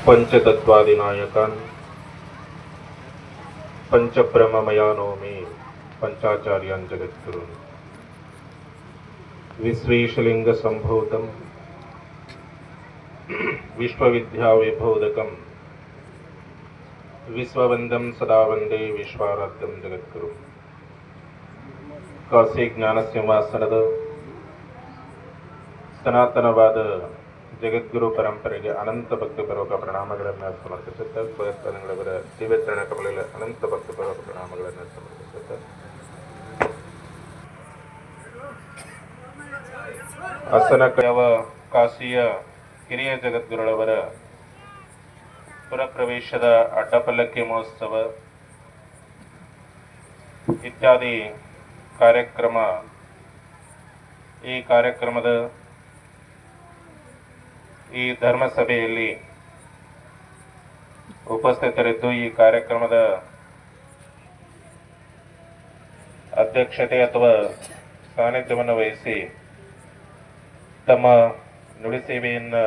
पंचतत्वादिनायकान् पंचब्रह्ममयानोमि पंचाचार्यान् जगद्गुरून् विश्वेशलिंगसंभूतं विश्वविद्याविभोदकं विश्ववंदं सदा वंदे विश्वाराध्यं जगद्गुरुं ಕಾಶಿ ಜ್ಞಾನ ಸಿಂಹಾಸನದ ಸನಾತನವಾದ ಜಗದ್ಗುರು ಪರಂಪರೆಗೆ ಅನಂತ ಭಕ್ತಿಪೂರ್ವಕ ಪ್ರಣಾಮಗಳನ್ನು ಸಮರ್ಪಿಸುತ್ತಾ ಸ್ವಯಂಗಳವರ ದಿವ್ಯಚರಣ ಕಮಲಲ್ಲಿ ಅನಂತ ಭಕ್ತಿಪೂರ್ವಕ ಪ್ರಣಾಮಗಳನ್ನು ಸಮರ್ಪಿಸುತ್ತಾ ಹಾಸನ ಕಾಶಿಯ ಹಿರಿಯ ಜಗದ್ಗುರುಗಳವರ ಪುರಪ್ರವೇಶದ ಅಡ್ಡಪಲ್ಲಕ್ಕಿ ಮಹೋತ್ಸವ ಇತ್ಯಾದಿ ಕಾರ್ಯಕ್ರಮ. ಈ ಕಾರ್ಯಕ್ರಮದ ಈ ಧರ್ಮಸಭೆಯಲ್ಲಿ ಉಪಸ್ಥಿತರಿದ್ದು ಈ ಕಾರ್ಯಕ್ರಮದ ಅಧ್ಯಕ್ಷತೆ ಅಥವಾ ಸಾನ್ನಿಧ್ಯವನ್ನು ವಹಿಸಿ ತಮ್ಮ ನುಡಿ ಸೇವೆಯನ್ನು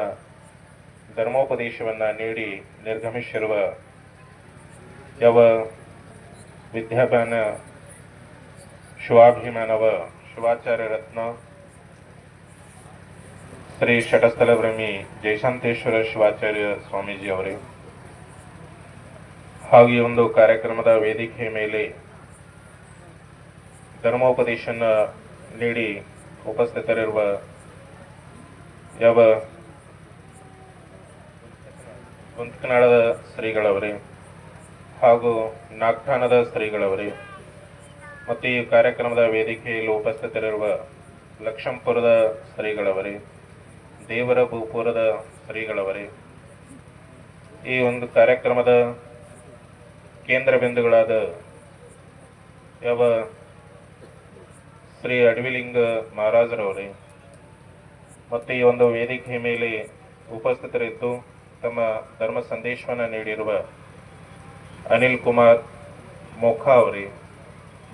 ಧರ್ಮೋಪದೇಶವನ್ನು ನೀಡಿ ನಿರ್ಗಮಿಸಿರುವ ಯಾವ ವಿದ್ಯಾಭ್ಯಾನ ಶಿವಾಭಿಮಾನವ ಶಿವಾಚಾರ್ಯ ರತ್ನ ಶ್ರೀ ಷಟಸ್ಥಲ ಬ್ರಹ್ಮಿ ಜಯಶಾಂತೇಶ್ವರ ಶಿವಾಚಾರ್ಯ ಸ್ವಾಮೀಜಿ ಅವರೇ, ಹಾಗೂ ಈ ಒಂದು ಕಾರ್ಯಕ್ರಮದ ವೇದಿಕೆಯ ಮೇಲೆ ಧರ್ಮೋಪದೇಶನ ನೀಡಿ ಉಪಸ್ಥಿತರಿರುವ ಯಾವ ಕುಂತಕನಾಳದ ಶ್ರೀಗಳವರೇ ಹಾಗೂ ನಾಗ್ಠಾಣದ ಶ್ರೀಗಳವರೇ ಮತ್ತು ಈ ಕಾರ್ಯಕ್ರಮದ ವೇದಿಕೆಯಲ್ಲಿ ಉಪಸ್ಥಿತರಿರುವ ಲಕ್ಷಂಪುರದ ಶ್ರೀಗಳವರೇ, ದೇವರ ಭೂಪುರದ ಶ್ರೀಗಳವರೇ, ಈ ಒಂದು ಕಾರ್ಯಕ್ರಮದ ಕೇಂದ್ರ ಬಿಂದುಗಳಾದ ಯಾವ ಶ್ರೀ ಅಡವಿಲಿಂಗ ಮಹಾರಾಜರವರೇ ಮತ್ತು ಈ ಒಂದು ವೇದಿಕೆಯ ಮೇಲೆ ಉಪಸ್ಥಿತರಿದ್ದು ತಮ್ಮ ಧರ್ಮ ಸಂದೇಶವನ್ನು ನೀಡಿರುವ ಅನಿಲ್ ಕುಮಾರ್ ಮೋಖಾ ಅವರೇ,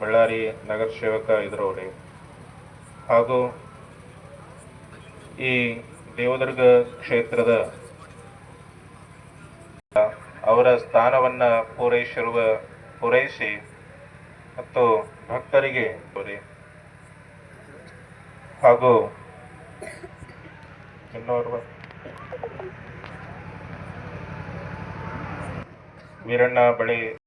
ಬಳ್ಳಾರಿ ನಗರ ಸೇವಕ ಇದರವರೇ, ಹಾಗೂ ಈ ದೇವದುರ್ಗ ಕ್ಷೇತ್ರದ ಅವರ ಸ್ಥಾನವನ್ನು ಪೂರೈಸಿ ಮತ್ತು ಭಕ್ತರಿಗೆ ಹಾಗೂ ಇನ್ನೋರ್ವ ವೀರಣ್ಣ ಬಳಿ